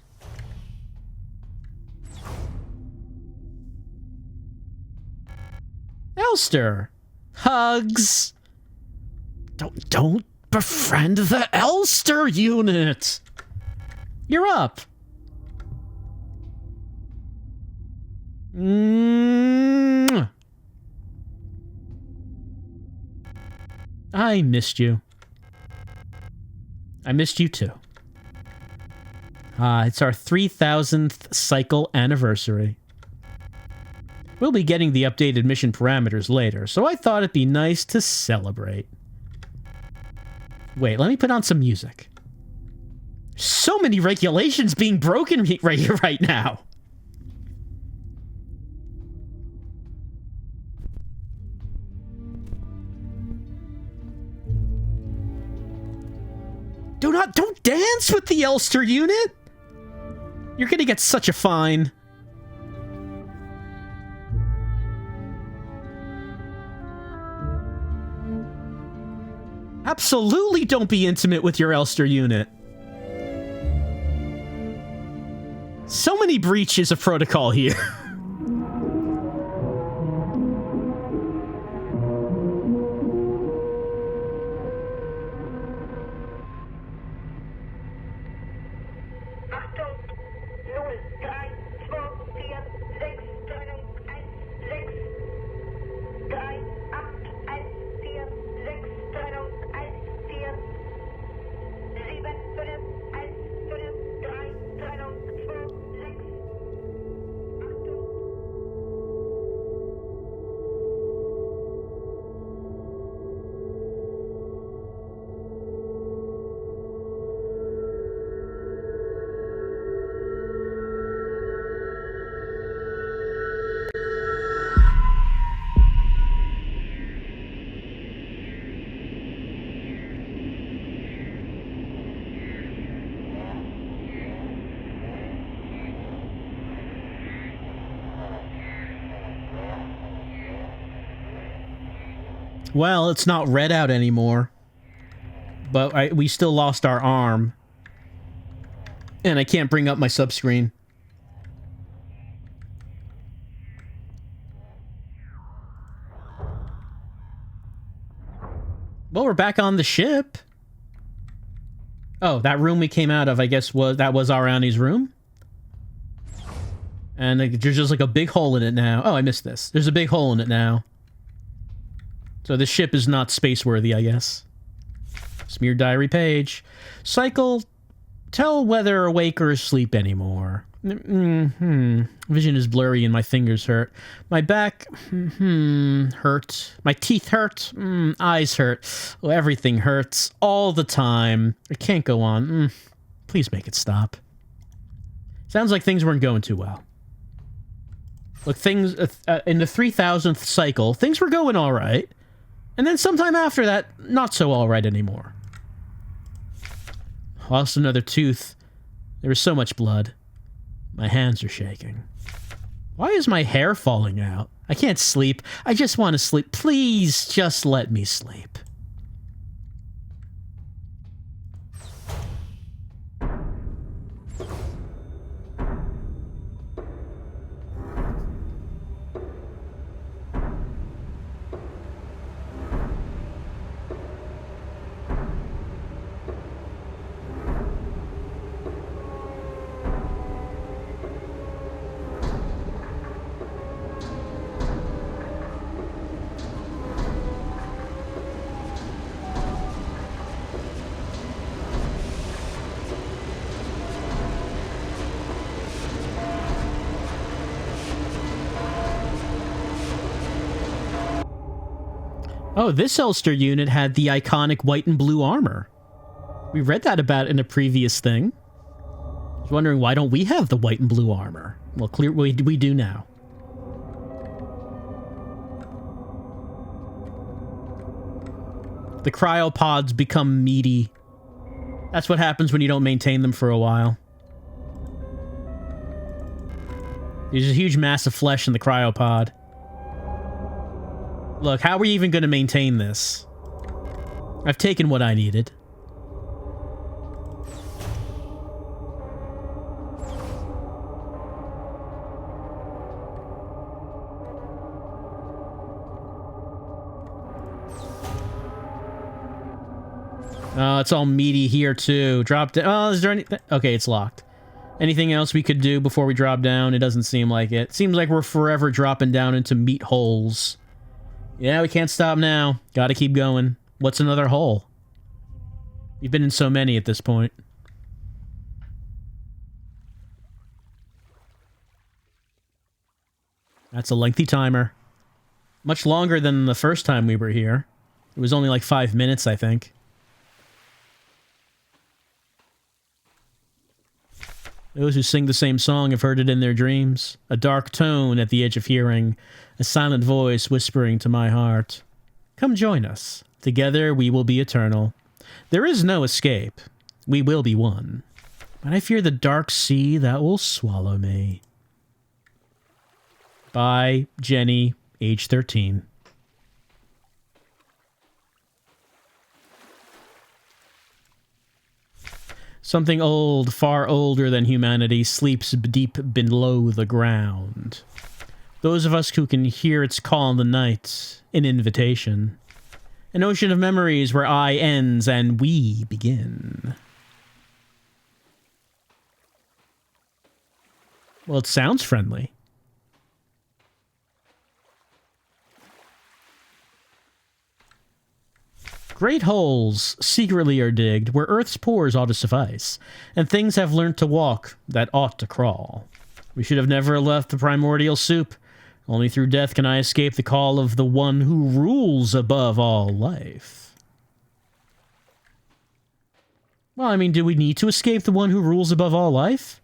Elster! Hugs! Don't befriend the Elster unit! You're up. I missed you. I missed you too. It's our 3000th cycle anniversary. We'll be getting the updated mission parameters later, so I thought it'd be nice to celebrate. Wait, let me put on some music. So many regulations being broken right now. Don't dance with the Elster unit. You're gonna get such a fine. Absolutely don't be intimate with your Elster unit. So many breaches of protocol here. Well, it's not red out anymore. But we still lost our arm. And I can't bring up my subscreen. Well, we're back on the ship. Oh, that room we came out of, I guess, was Ariane's room? And there's just like a big hole in it now. Oh, I missed this. There's a big hole in it now. So this ship is not space-worthy, I guess. Smear diary page. Cycle, tell whether awake or asleep anymore. Vision is blurry and my fingers hurt. My back, hurt. My teeth hurt. Eyes hurt. Oh, everything hurts. All the time. I can't go on. Please make it stop. Sounds like things weren't going too well. Look, things, in the 3000th cycle, things were going alright. And then sometime after that, not so alright anymore. Lost another tooth. There was so much blood. My hands are shaking. Why is my hair falling out? I can't sleep. I just want to sleep. Please, just let me sleep. Oh, this Ulster unit had the iconic white and blue armor. We read that about in a previous thing. I was wondering, why don't we have the white and blue armor? Well, clearly we do now. The cryopods become meaty. That's what happens when you don't maintain them for a while. There's a huge mass of flesh in the cryopod. Look, how are we even going to maintain this? I've taken what I needed. Oh, it's all meaty here, too. Drop down. Oh, is there anything? Okay, it's locked. Anything else we could do before we drop down? It doesn't seem like it. Seems like we're forever dropping down into meat holes. Yeah, we can't stop now. Gotta keep going. What's another hole? We've been in so many at this point. That's a lengthy timer. Much longer than the first time we were here. It was only like 5 minutes, I think. Those who sing the same song have heard it in their dreams. A dark tone at the edge of hearing. A silent voice whispering to my heart. Come join us. Together we will be eternal. There is no escape. We will be one. But I fear the dark sea that will swallow me. Bye, Jenny, age 13. Something old, far older than humanity, sleeps deep below the ground. Those of us who can hear its call in the night, an invitation. An ocean of memories where I ends and we begin. Well, it sounds friendly. Great holes secretly are digged, where Earth's pores ought to suffice, and things have learnt to walk that ought to crawl. We should have never left the primordial soup. Only through death can I escape the call of the one who rules above all life. Well, I mean, do we need to escape the one who rules above all life?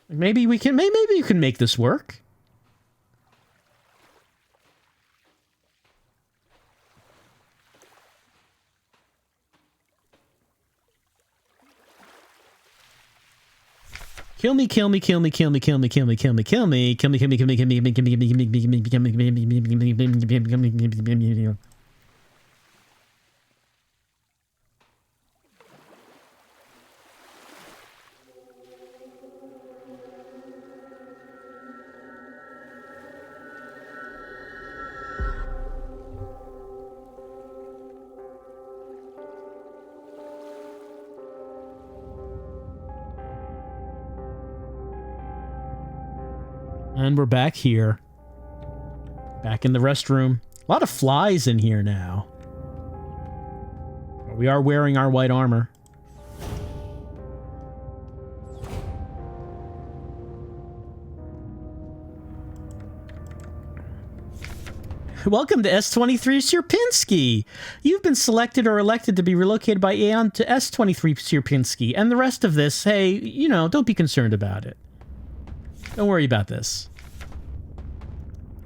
Maybe we can, maybe you can make this work. Kill me, kill me, kill me, kill me, kill me, kill me, kill me, kill me, kill me, kill me, kill me, kill me, kill me, kill me, kill me, kill me, kill me, kill me, kill me, kill me. And we're back here. Back in the restroom. A lot of flies in here now. We are wearing our white armor. Welcome to S23 Sierpinski. You've been selected or elected to be relocated by Ariane to S23 Sierpinski. And the rest of this, hey, you know, don't be concerned about it. Don't worry about this.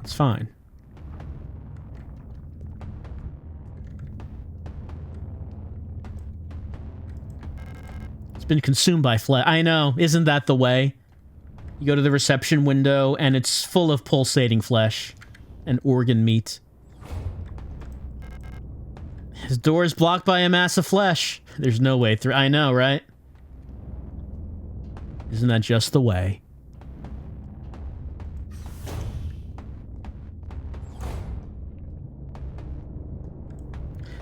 It's fine. It's been consumed by flesh. I know, isn't that the way? You go to the reception window and it's full of pulsating flesh. And organ meat. His door is blocked by a mass of flesh. There's no way through. I know, right? Isn't that just the way?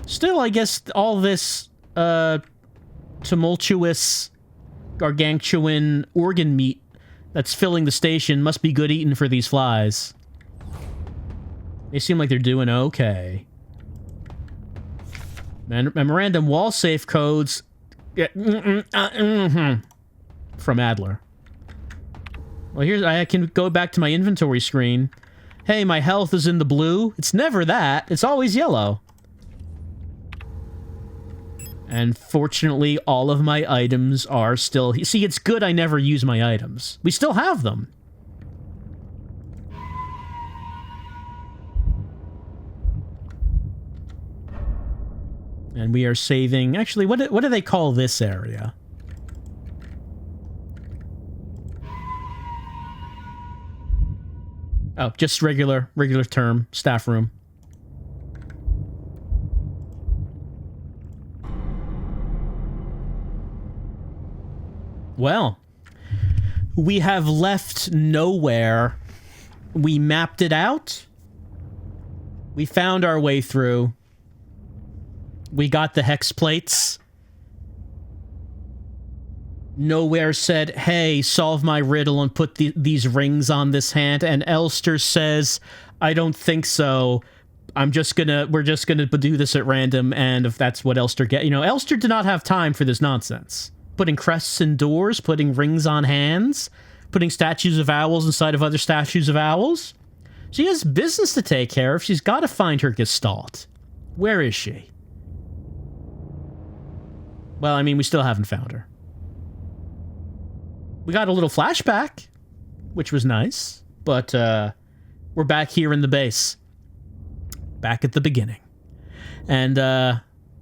Still, I guess all this tumultuous gargantuan organ meat that's filling the station must be good eating for these flies. They seem like they're doing okay. Memorandum wall safe codes. From Adler. Well, here's... I can go back to my inventory screen. Hey, my health is in the blue. It's never that. It's always yellow. And fortunately, all of my items are still... See, it's good I never use my items. We still have them. And we are saving... Actually, what do they call this area? Oh, just regular term. Staff room. Well, we have left nowhere. We mapped it out. We found our way through. We got the hex plates. Nowhere said, hey, solve my riddle and put these rings on this hand. And Elster says, I don't think so. We're just gonna do this at random. And if that's what Elster get, you know, Elster did not have time for this nonsense. Putting crests in doors, putting rings on hands, putting statues of owls inside of other statues of owls. She has business to take care of. She's got to find her Gestalt. Where is she? Well, I mean, we still haven't found her. We got a little flashback, which was nice, but we're back here in the base. Back at the beginning. And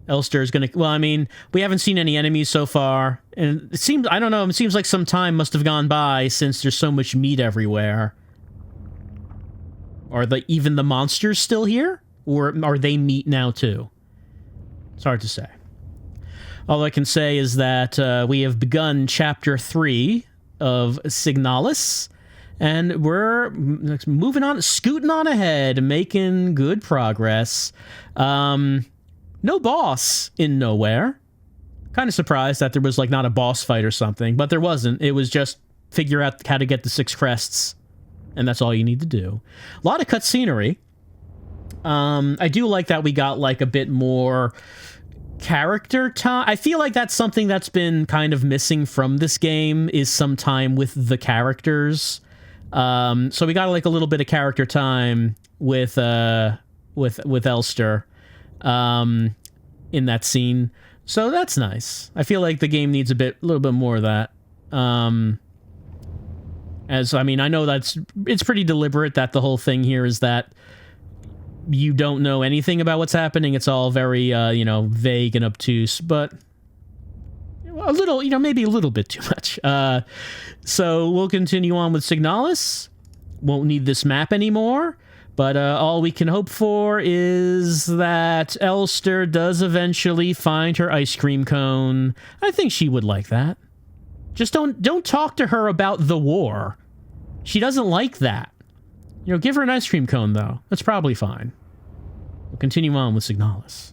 Elster is gonna... Well, I mean, we haven't seen any enemies so far, and it seems... I don't know, it seems like some time must have gone by since there's so much meat everywhere. Are even the monsters still here? Or are they meat now, too? It's hard to say. All I can say is that we have begun Chapter 3 of Signalis, and we're moving on, scooting on ahead, making good progress. No boss in nowhere. Kind of surprised that there was, like, not a boss fight or something, but there wasn't. It was just figure out how to get the 6 crests, and that's all you need to do. A lot of cutscenery. I do like that we got, like, a bit more... character time. I feel like that's something that's been kind of missing from this game, is some time with the characters. So we got like a little bit of character time with Elster in that scene. So that's nice. I feel like the game needs a little bit more of that. As I mean, I know it's pretty deliberate that the whole thing here is that you don't know anything about what's happening. It's all very, vague and obtuse, but a little, maybe a little bit too much. So we'll continue on with Signalis. Won't need this map anymore, but all we can hope for is that Elster does eventually find her ice cream cone. I think she would like that. Just don't talk to her about the war. She doesn't like that. Give her an ice cream cone, though. That's probably fine. We'll continue on with Signalis.